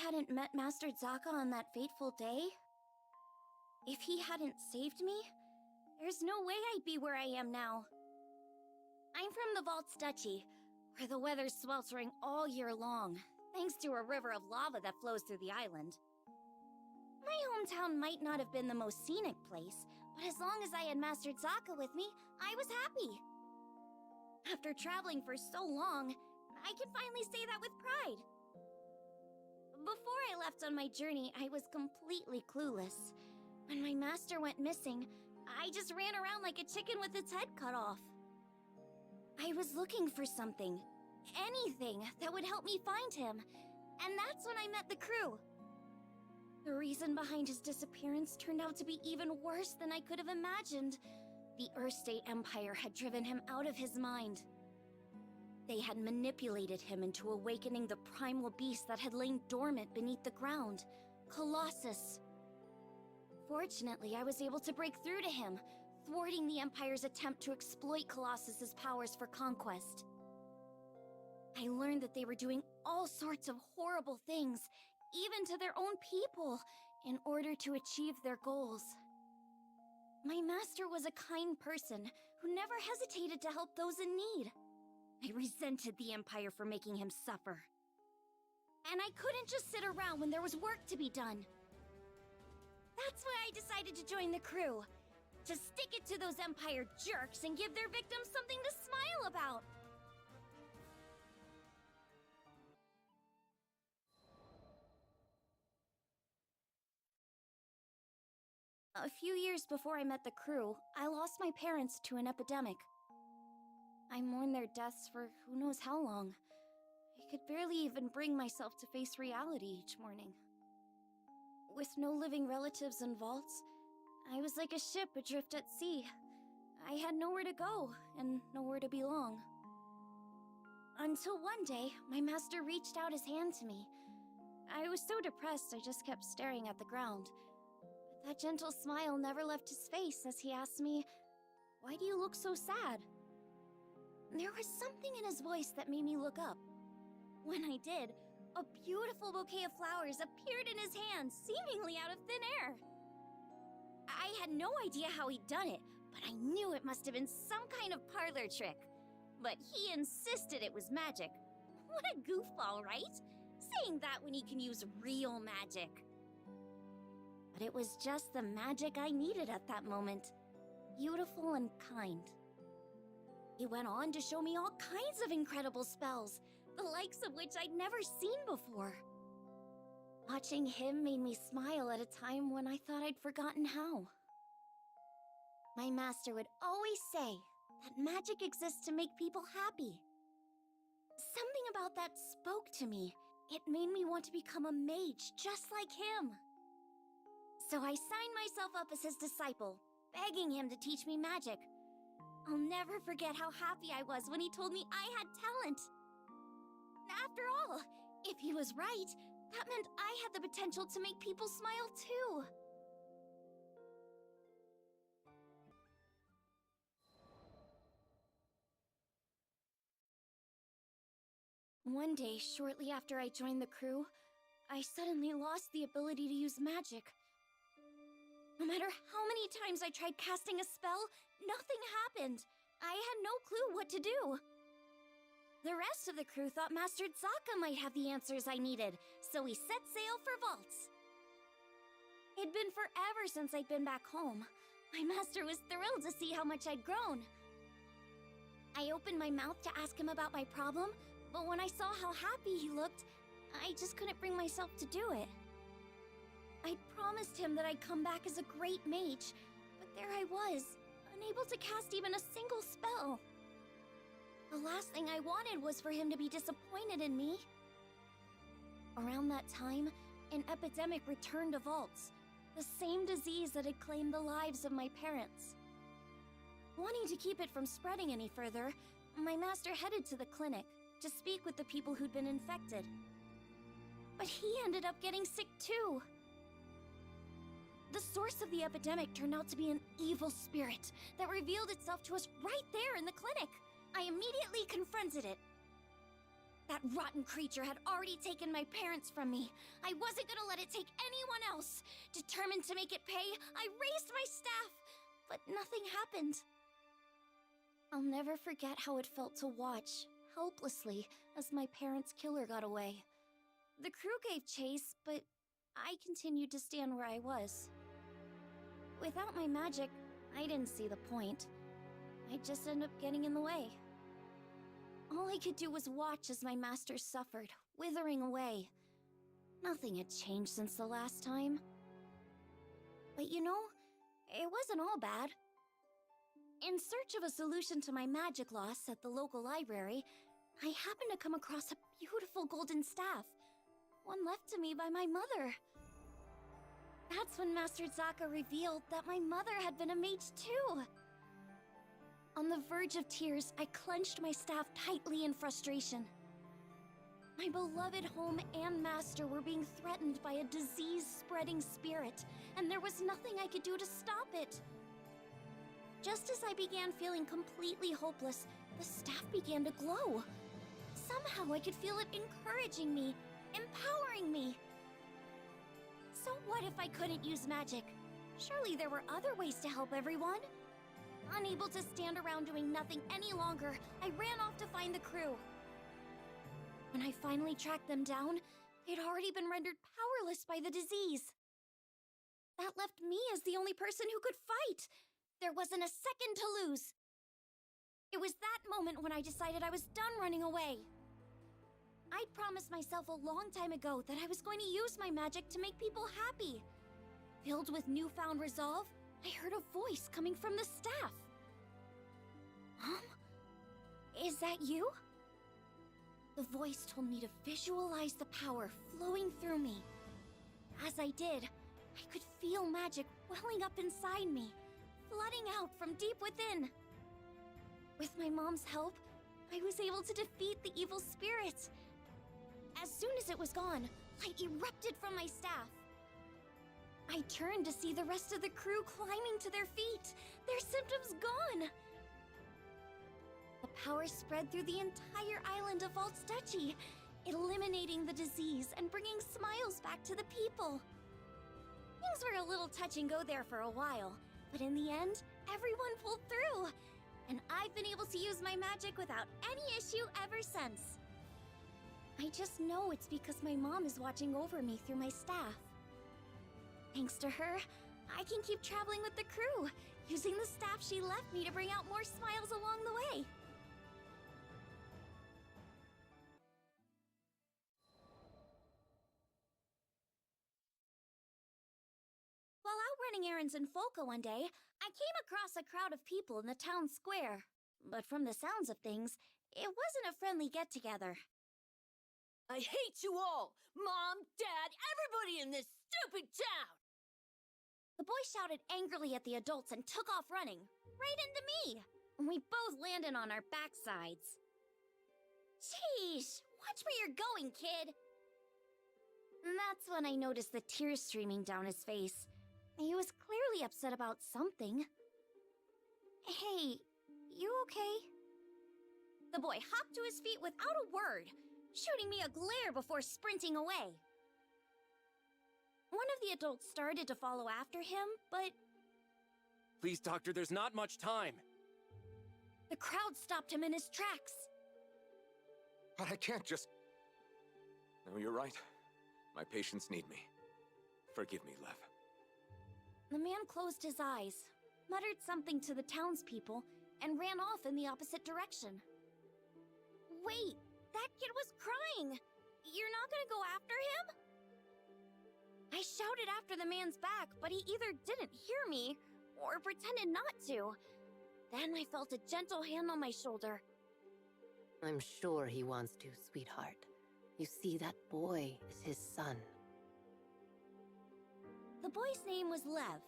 hadn't met Master Zaka on that fateful day, if he hadn't saved me, there's no way I'd be where I am now. I'm from the Vaults Duchy, where the weather's sweltering all year long, thanks to a river of lava that flows through the island. My hometown might not have been the most scenic place, but as long as I had Master Zaka with me, I was happy. After traveling for so long, I can finally say that with pride. Before I left on my journey, I was completely clueless. When my master went missing, I just ran around like a chicken with its head cut off. I was looking for something, anything that would help me find him, and that's when I met the crew. The reason behind his disappearance turned out to be even worse than I could have imagined. The Earthstate Empire had driven him out of his mind. They had manipulated him into awakening the primal beast that had lain dormant beneath the ground, Colossus. Fortunately, I was able to break through to him, thwarting the Empire's attempt to exploit Colossus's powers for conquest. I learned that they were doing all sorts of horrible things, even to their own people, in order to achieve their goals. My master was a kind person who never hesitated to help those in need. I resented the Empire for making him suffer. And I couldn't just sit around when there was work to be done. That's why I decided to join the crew. To stick it to those Empire jerks and give their victims something to smile about. A few years before I met the crew, I lost my parents to an epidemic. I mourned their deaths for who knows how long. I could barely even bring myself to face reality each morning. With no living relatives in vaults, I was like a ship adrift at sea. I had nowhere to go and nowhere to belong. Until one day, my master reached out his hand to me. I was so depressed I just kept staring at the ground. But that gentle smile never left his face as he asked me, "Why do you look so sad?" There was something in his voice that made me look up. When I did, a beautiful bouquet of flowers appeared in his hand, seemingly out of thin air. I had no idea how he'd done it, but I knew it must have been some kind of parlor trick. But he insisted it was magic. What a goofball, right? Saying that when he can use real magic. But it was just the magic I needed at that moment. Beautiful and kind. He went on to show me all kinds of incredible spells, the likes of which I'd never seen before. Watching him made me smile at a time when I thought I'd forgotten how. My master would always say that magic exists to make people happy. Something about that spoke to me. It made me want to become a mage just like him. So I signed myself up as his disciple, begging him to teach me magic. I'll never forget how happy I was when he told me I had talent. After all, if he was right, that meant I had the potential to make people smile too. One day, shortly after I joined the crew, I suddenly lost the ability to use magic. No matter how many times I tried casting a spell, nothing happened. I had no clue what to do. The rest of the crew thought Master Zaka might have the answers I needed, so we set sail for vaults. It'd been forever since I'd been back home. My master was thrilled to see how much I'd grown. I opened my mouth to ask him about my problem, but when I saw how happy he looked, I just couldn't bring myself to do it. I'd promised him that I'd come back as a great mage, but there I was, unable to cast even a single spell. The last thing I wanted was for him to be disappointed in me. Around that time, an epidemic returned to vaults, the same disease that had claimed the lives of my parents. Wanting to keep it from spreading any further, my master headed to the clinic to speak with the people who'd been infected. But he ended up getting sick too. The source of the epidemic turned out to be an evil spirit that revealed itself to us right there in the clinic. I immediately confronted it. That rotten creature had already taken my parents from me. I wasn't gonna let it take anyone else. Determined to make it pay, I raised my staff, but nothing happened. I'll never forget how it felt to watch, helplessly, as my parents' killer got away. The crew gave chase, but I continued to stand where I was. Without my magic, I didn't see the point. I'd just end up getting in the way. All I could do was watch as my masters suffered, withering away. Nothing had changed since the last time. But you know, it wasn't all bad. In search of a solution to my magic loss at the local library, I happened to come across a beautiful golden staff, one left to me by my mother. That's when Master Zaka revealed that my mother had been a mage too. On the verge of tears, I clenched my staff tightly in frustration. My beloved home and master were being threatened by a disease-spreading spirit, and there was nothing I could do to stop it. Just as I began feeling completely hopeless, the staff began to glow. Somehow I could feel it encouraging me, empowering me. So what if I couldn't use magic? Surely there were other ways to help everyone. Unable to stand around doing nothing any longer, I ran off to find the crew. When I finally tracked them down, they'd already been rendered powerless by the disease. That left me as the only person who could fight. There wasn't a second to lose. It was that moment when I decided I was done running away. I'd promised myself a long time ago that I was going to use my magic to make people happy. Filled with newfound resolve, I heard a voice coming from the staff. Is that you? The voice told me to visualize the power flowing through me. As I did, I could feel magic welling up inside me, flooding out from deep within. With my mom's help, I was able to defeat the evil spirit. As soon as it was gone, light erupted from my staff. I turned to see the rest of the crew climbing to their feet, their symptoms gone. The power spread through the entire island of Valt's Duchy, eliminating the disease and bringing smiles back to the people. Things were a little touch and go there for a while, but in the end, everyone pulled through, and I've been able to use my magic without any issue ever since. I just know it's because my mom is watching over me through my staff. Thanks to her, I can keep traveling with the crew, using the staff she left me to bring out more smiles along the way. While out running errands in Folka one day, I came across a crowd of people in the town square. But from the sounds of things, it wasn't a friendly get-together. I hate you all! Mom, Dad, everybody in this stupid town! The boy shouted angrily at the adults and took off running, right into me. We both landed on our backsides. Sheesh, watch where you're going, kid. And that's when I noticed the tears streaming down his face. He was clearly upset about something. Hey, you okay? The boy hopped to his feet without a word, shooting me a glare before sprinting away. One of the adults started to follow after him, but... Please, Doctor, there's not much time. The crowd stopped him in his tracks. But I can't just... No, you're right. My patients need me. Forgive me, Lev. The man closed his eyes, muttered something to the townspeople, and ran off in the opposite direction. Wait, that kid was crying! You're not gonna go after him? I shouted after the man's back, but he either didn't hear me, or pretended not to. Then I felt a gentle hand on my shoulder. I'm sure he wants to, sweetheart. You see, that boy is his son. The boy's name was Lev.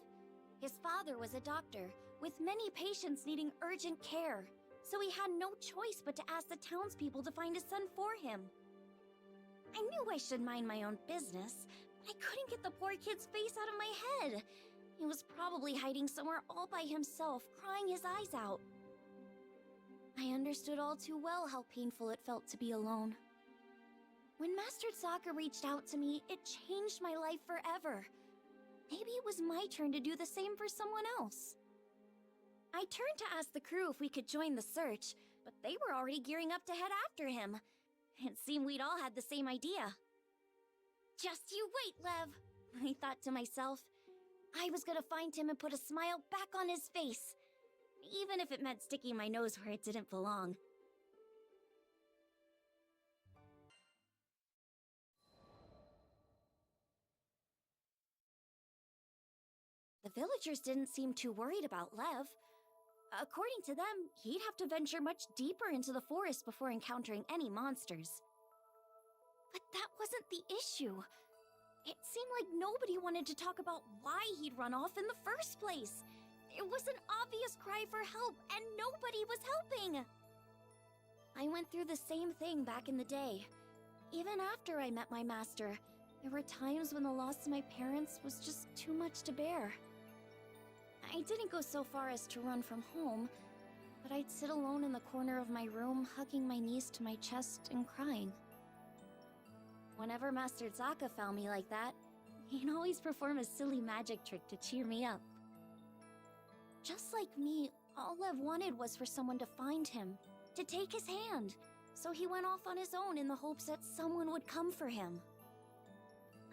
His father was a doctor, with many patients needing urgent care, so he had no choice but to ask the townspeople to find a son for him. I knew I should mind my own business, but I couldn't get the poor kid's face out of my head. He was probably hiding somewhere all by himself, crying his eyes out. I understood all too well how painful it felt to be alone. When Master Sokka reached out to me, it changed my life forever. Maybe it was my turn to do the same for someone else. I turned to ask the crew if we could join the search, but they were already gearing up to head after him. It seemed we'd all had the same idea. Just you wait, Lev, I thought to myself. I was gonna find him and put a smile back on his face, even if it meant sticking my nose where it didn't belong. The villagers didn't seem too worried about Lev. According to them, he'd have to venture much deeper into the forest before encountering any monsters. But that wasn't the issue. It seemed like nobody wanted to talk about why he'd run off in the first place. It was an obvious cry for help, and nobody was helping. I went through the same thing back in the day. Even after I met my master, there were times when the loss of my parents was just too much to bear. I didn't go so far as to run from home, but I'd sit alone in the corner of my room, hugging my knees to my chest and crying. Whenever Master Sokka found me like that, he'd always perform a silly magic trick to cheer me up. Just like me, all Lev wanted was for someone to find him, to take his hand, so he went off on his own in the hopes that someone would come for him.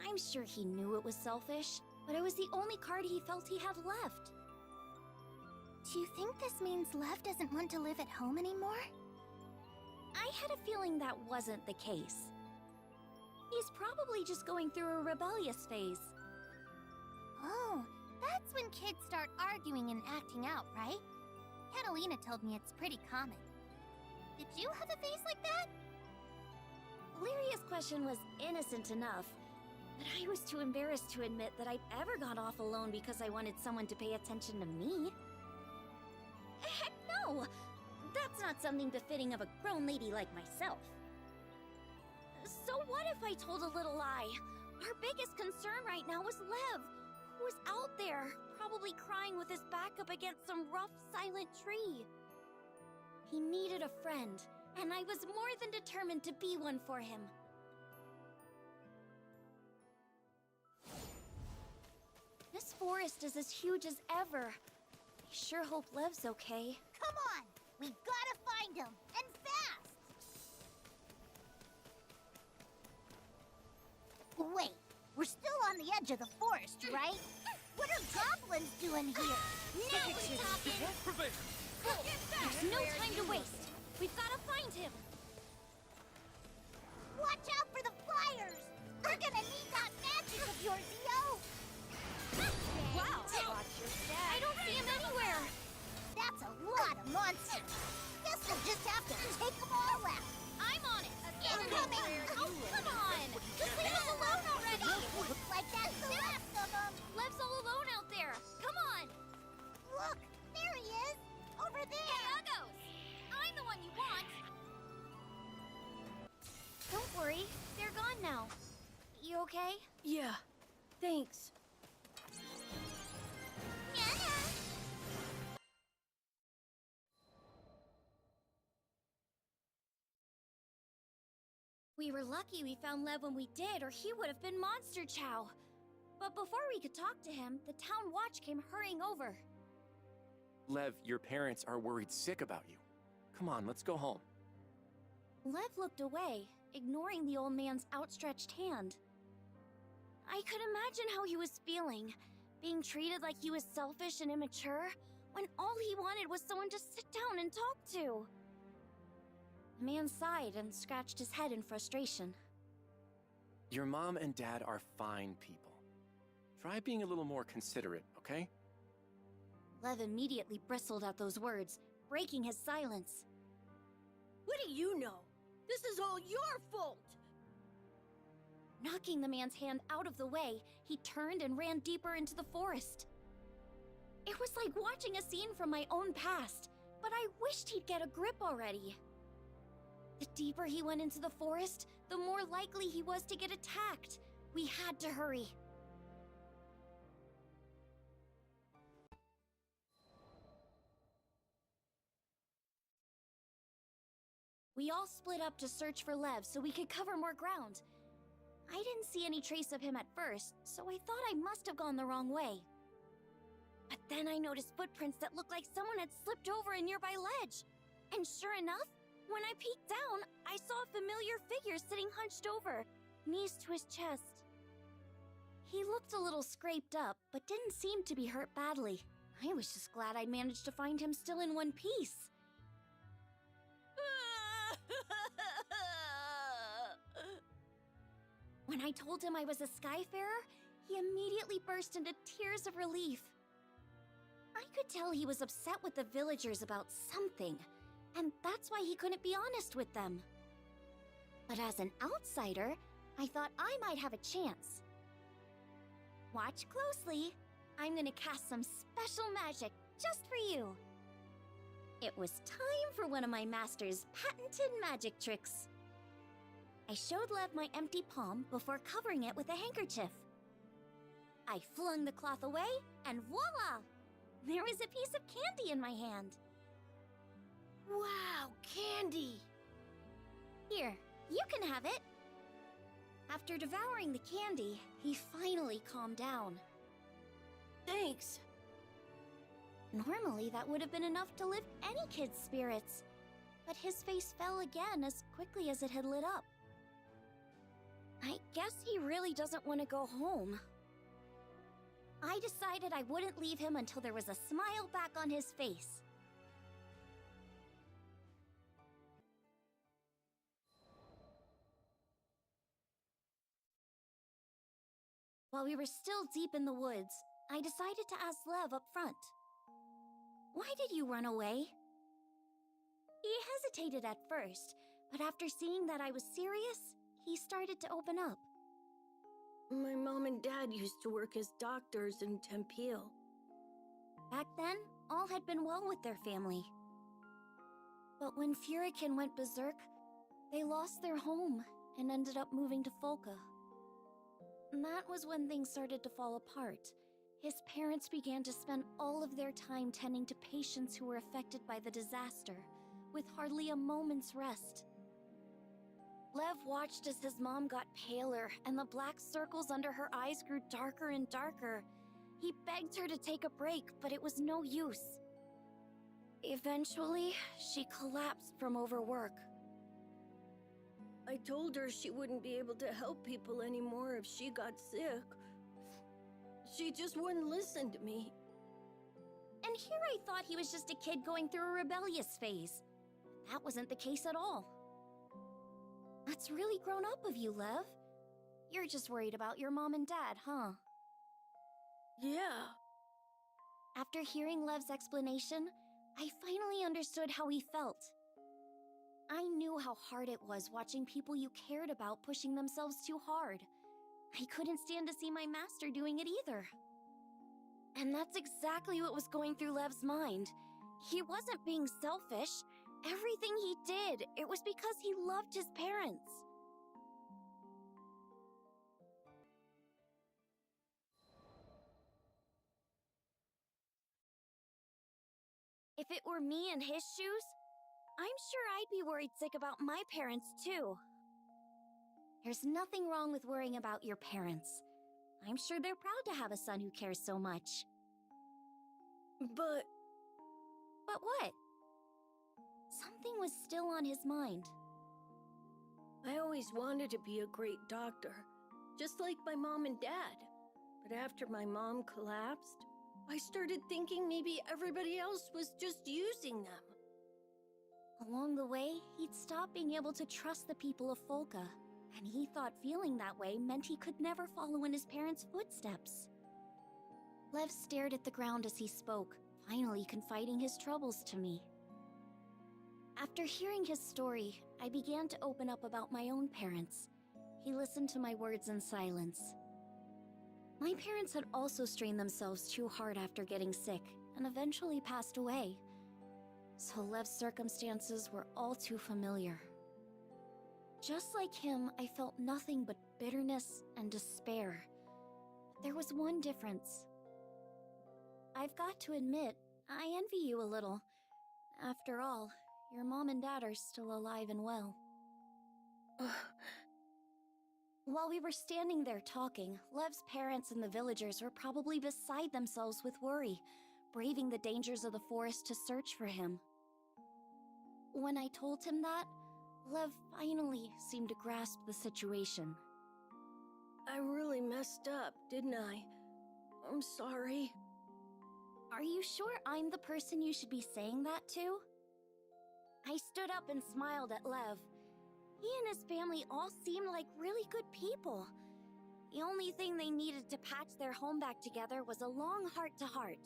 I'm sure he knew it was selfish, but it was the only card he felt he had left. Do you think this means Lev doesn't want to live at home anymore? I had a feeling that wasn't the case. He's probably just going through a rebellious phase. Oh, that's when kids start arguing and acting out, right? Catalina told me it's pretty common. Did you have a phase like that? Lyria's question was innocent enough, but I was too embarrassed to admit that I'd ever gone off alone because I wanted someone to pay attention to me. Heck no! That's not something befitting of a grown lady like myself. So what if I told a little lie? Our biggest concern right now was Lev, who was out there, probably crying with his back up against some rough, silent tree. He needed a friend, and I was more than determined to be one for him. This forest is as huge as ever. I sure hope Lev's okay. Come on! We gotta find him! And fast! Wait, we're still on the edge of the forest, right? What are goblins doing here? Now we're talking! There's no time to waste. We've gotta find him. Watch out for the flyers! We're gonna need that magic of yours, yo! Wow! I don't see him anywhere. That's a lot of monsters. Guess we'll just have to take them all out. I'm on it. Incoming! Oh, come on! Just leave us alone already! Looks like that's the last of them. Lev's all alone out there. Come on! Look, there he is! Over there! Hey, Uggos! I'm the one you want! Don't worry, they're gone now. You okay? Yeah, thanks. We were lucky we found Lev when we did, or he would have been Monster Chow. But before we could talk to him, the town watch came hurrying over. Lev, your parents are worried sick about you. Come on, let's go home. Lev looked away, ignoring the old man's outstretched hand. I could imagine how he was feeling, being treated like he was selfish and immature, when all he wanted was someone to sit down and talk to. The man sighed and scratched his head in frustration. Your mom and dad are fine people. Try being a little more considerate, okay? Lev immediately bristled at those words, breaking his silence. What do you know? This is all your fault! Knocking the man's hand out of the way, he turned and ran deeper into the forest. It was like watching a scene from my own past, but I wished he'd get a grip already. The deeper he went into the forest, the more likely he was to get attacked. We had to hurry. We all split up to search for Lev so we could cover more ground. I didn't see any trace of him at first, so I thought I must have gone the wrong way. But then I noticed footprints that looked like someone had slipped over a nearby ledge. And sure enough, when I peeked down, I saw a familiar figure sitting hunched over, knees to his chest. He looked a little scraped up, but didn't seem to be hurt badly. I was just glad I'd managed to find him still in one piece. When I told him I was a Skyfarer, he immediately burst into tears of relief. I could tell he was upset with the villagers about something, and that's why he couldn't be honest with them. But as an outsider, I thought I might have a chance. Watch closely. I'm gonna cast some special magic just for you. It was time for one of my master's patented magic tricks. I showed Lev my empty palm before covering it with a handkerchief. I flung the cloth away, and voila! There was a piece of candy in my hand. Wow, candy! Here, you can have it. After devouring the candy, he finally calmed down. Thanks. Normally, that would have been enough to lift any kid's spirits, but his face fell again as quickly as it had lit up. I guess he really doesn't want to go home. I decided I wouldn't leave him until there was a smile back on his face. While we were still deep in the woods, I decided to ask Lev up front. Why did you run away? He hesitated at first, but after seeing that I was serious, he started to open up. My mom and dad used to work as doctors in Tempe. Back then, all had been well with their family. But when Furikin went berserk, they lost their home and ended up moving to Folka. That was when things started to fall apart. His parents began to spend all of their time tending to patients who were affected by the disaster, with hardly a moment's rest. Lev watched as his mom got paler and the black circles under her eyes grew darker and darker. He begged her to take a break, but it was no use. Eventually, she collapsed from overwork. I told her she wouldn't be able to help people anymore if she got sick. She just wouldn't listen to me. And here I thought he was just a kid going through a rebellious phase. That wasn't the case at all. That's really grown up of you, Lev. You're just worried about your mom and dad, huh? Yeah. After hearing Lev's explanation, I finally understood how he felt. I knew how hard it was watching people you cared about pushing themselves too hard. I couldn't stand to see my master doing it either. And that's exactly what was going through Lev's mind. He wasn't being selfish. Everything he did, it was because he loved his parents. If it were me in his shoes, I'm sure I'd be worried sick about my parents too. There's nothing wrong with worrying about your parents. I'm sure they're proud to have a son who cares so much. But what? Something was still on his mind. I always wanted to be a great doctor, just like my mom and dad. But after my mom collapsed, I started thinking maybe everybody else was just using them. Along the way, he'd stopped being able to trust the people of Folka, and he thought feeling that way meant he could never follow in his parents' footsteps. Lev stared at the ground as he spoke, finally confiding his troubles to me. After hearing his story, I began to open up about my own parents. He listened to my words in silence. My parents had also strained themselves too hard after getting sick, and eventually passed away. So Lev's circumstances were all too familiar. Just like him, I felt nothing but bitterness and despair. There was one difference. I've got to admit, I envy you a little. After all, your mom and dad are still alive and well. While we were standing there talking, Lev's parents and the villagers were probably beside themselves with worry, braving the dangers of the forest to search for him. When I told him that, Lev finally seemed to grasp the situation. I really messed up, didn't I? I'm sorry. Are you sure I'm the person you should be saying that to? I stood up and smiled at Lev. He and his family all seemed like really good people. The only thing they needed to patch their home back together was a long heart-to-heart.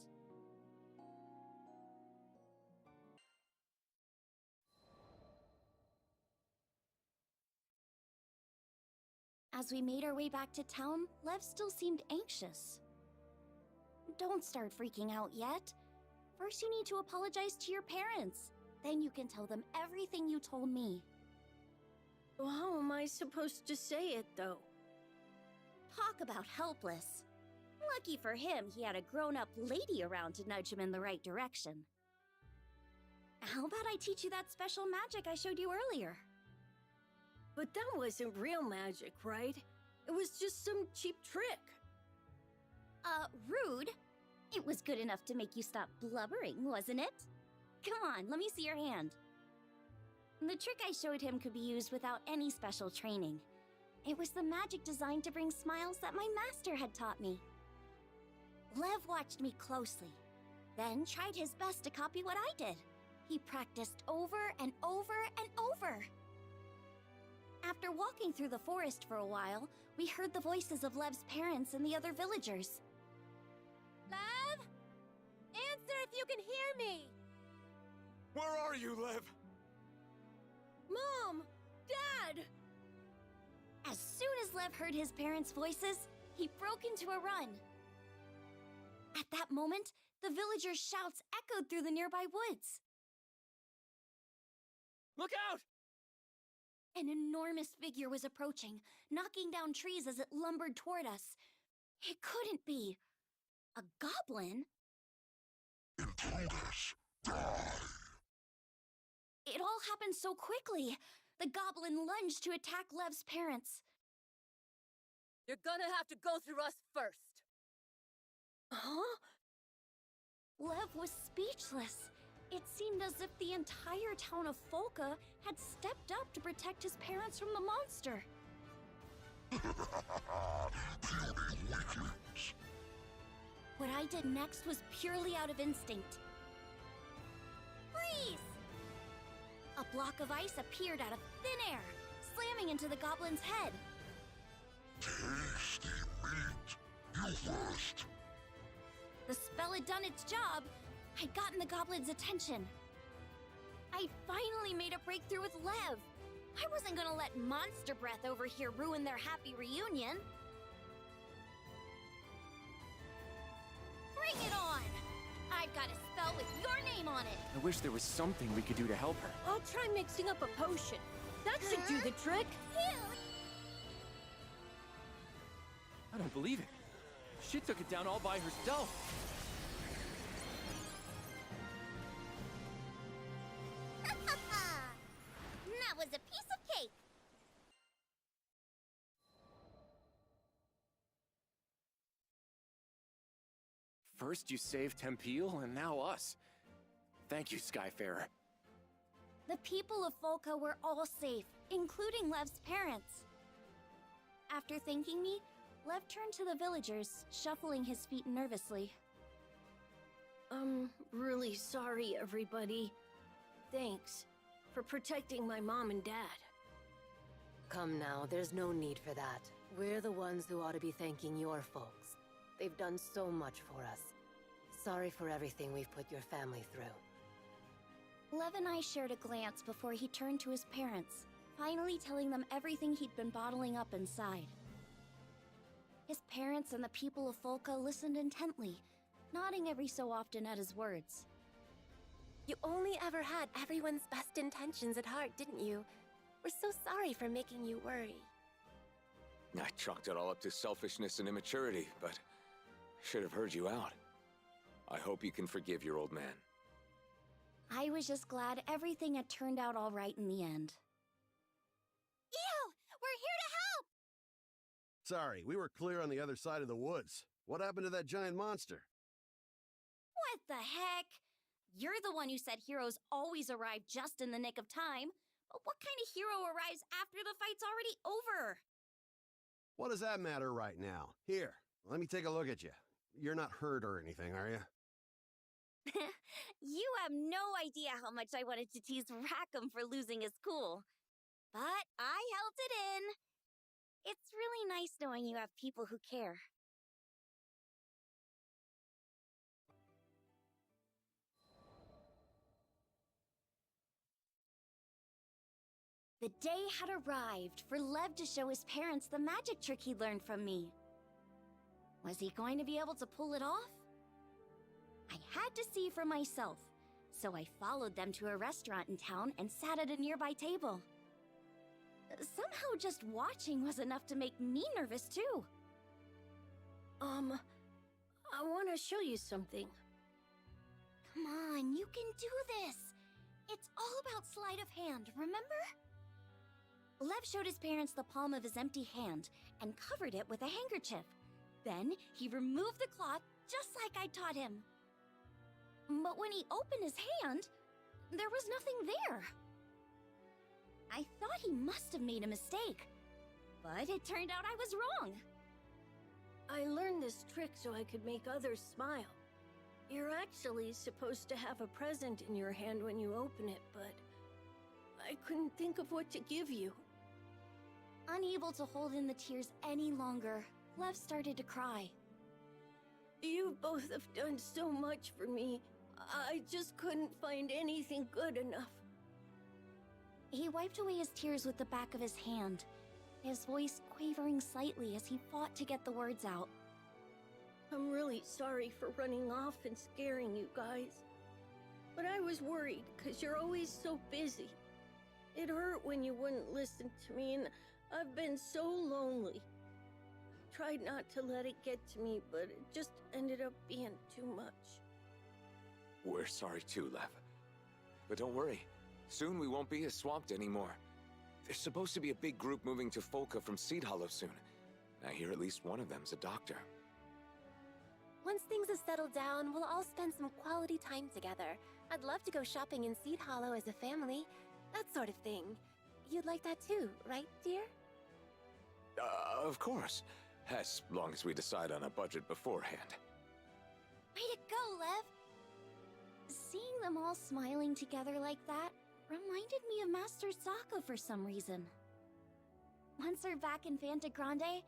As we made our way back to town, Lev still seemed anxious. Don't start freaking out yet. First you need to apologize to your parents. Then you can tell them everything you told me. Well, how am I supposed to say it, though? Talk about helpless. Lucky for him, he had a grown-up lady around to nudge him in the right direction. How about I teach you that special magic I showed you earlier? But that wasn't real magic, right? It was just some cheap trick. Rude. It was good enough to make you stop blubbering, wasn't it? Come on, let me see your hand. The trick I showed him could be used without any special training. It was the magic designed to bring smiles that my master had taught me. Lev watched me closely, then tried his best to copy what I did. He practiced over and over and over. After walking through the forest for a while, we heard the voices of Lev's parents and the other villagers. Lev? Answer if you can hear me! Where are you, Lev? Mom! Dad! As soon as Lev heard his parents' voices, he broke into a run. At that moment, the villagers' shouts echoed through the nearby woods. Look out! An enormous figure was approaching, knocking down trees as it lumbered toward us. It couldn't be a goblin. Intruders, die! It all happened so quickly. The goblin lunged to attack Lev's parents. You're gonna have to go through us first. Huh? Lev was speechless. It seemed as if the entire town of Folka had stepped up to protect his parents from the monster. Puny weaklings! What I did next was purely out of instinct. Freeze! A block of ice appeared out of thin air, slamming into the goblin's head. Tasty meat! You first! The spell had done its job. I'd gotten the goblin's attention. I finally made a breakthrough with Lev. I wasn't gonna let monster breath over here ruin their happy reunion. Bring it on! I've got a spell with your name on it. I wish there was something we could do to help her. I'll try mixing up a potion. That should do the trick. I don't believe it. She took it down all by herself. That was a piece of cake. First you saved Tempeal, and now us. Thank you, Skyfarer. The people of Folka were all safe, including Lev's parents. After thanking me, Lev turned to the villagers, shuffling his feet nervously. I'm really sorry, everybody. Thanks for protecting my mom and dad. Come now, there's no need for that. We're the ones who ought to be thanking your folks. They've done so much for us. Sorry for everything we've put your family through. Lev and I shared a glance before he turned to his parents, finally telling them everything he'd been bottling up inside. His parents and the people of Folka listened intently, nodding every so often at his words. You only ever had everyone's best intentions at heart, didn't you? We're so sorry for making you worry. I chalked it all up to selfishness and immaturity, but I should have heard you out. I hope you can forgive your old man. I was just glad everything had turned out all right in the end. Ew! We're here to help! Sorry, we were clear on the other side of the woods. What happened to that giant monster? What the heck? You're the one who said heroes always arrive just in the nick of time. But what kind of hero arrives after the fight's already over? What does that matter right now? Here, let me take a look at you. You're not hurt or anything, are you? You have no idea how much I wanted to tease Rackham for losing his cool. But I held it in. It's really nice knowing you have people who care. The day had arrived for Lev to show his parents the magic trick he learned from me. Was he going to be able to pull it off? I had to see for myself, so I followed them to a restaurant in town and sat at a nearby table. Somehow just watching was enough to make me nervous too. I want to show you something. Come on, you can do this! It's all about sleight of hand, remember? Lev showed his parents the palm of his empty hand and covered it with a handkerchief. Then he removed the cloth just like I taught him. But when he opened his hand, there was nothing there. I thought he must have made a mistake, but it turned out I was wrong. I learned this trick so I could make others smile. You're actually supposed to have a present in your hand when you open it, but I couldn't think of what to give you. Unable to hold in the tears any longer, Lev started to cry. You both have done so much for me. I just couldn't find anything good enough. He wiped away his tears with the back of his hand, his voice quavering slightly as he fought to get the words out. I'm really sorry for running off and scaring you guys. But I was worried because you're always so busy. It hurt when you wouldn't listen to me, and I've been so lonely. I tried not to let it get to me, but it just ended up being too much. We're sorry too, Lev. But don't worry. Soon we won't be as swamped anymore. There's supposed to be a big group moving to Folka from Seed Hollow soon. I hear at least one of them's a doctor. Once things have settled down, we'll all spend some quality time together. I'd love to go shopping in Seed Hollow as a family. That sort of thing. You'd like that too, right, dear? Of course. As long as we decide on a budget beforehand. Way to go, Lev! Seeing them all smiling together like that reminded me of Master Sokka for some reason. Once we're back in Fanta Grande,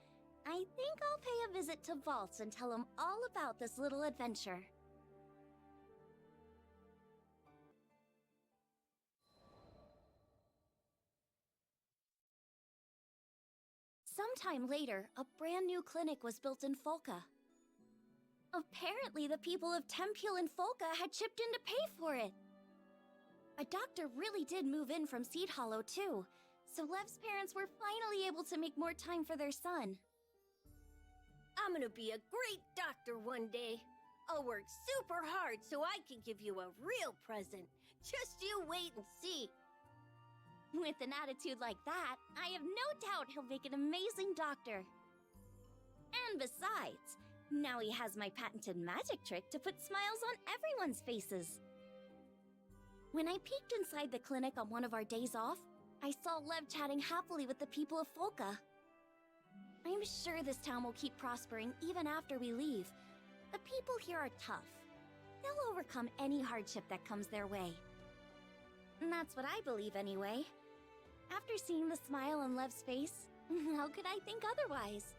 I think I'll pay a visit to Vaults and tell him all about this little adventure. Sometime later, a brand new clinic was built in Folka. Apparently, the people of Tempule and Folka had chipped in to pay for it. A doctor really did move in from Seed Hollow, too, so Lev's parents were finally able to make more time for their son. I'm gonna be a great doctor one day. I'll work super hard so I can give you a real present. Just you wait and see. With an attitude like that, I have no doubt he'll make an amazing doctor. And besides, now he has my patented magic trick to put smiles on everyone's faces. When I peeked inside the clinic on one of our days off, I saw Lev chatting happily with the people of Folka. I'm sure this town will keep prospering even after we leave. The people here are tough. They'll overcome any hardship that comes their way. And that's what I believe anyway. After seeing the smile on Lev's face, how could I think otherwise?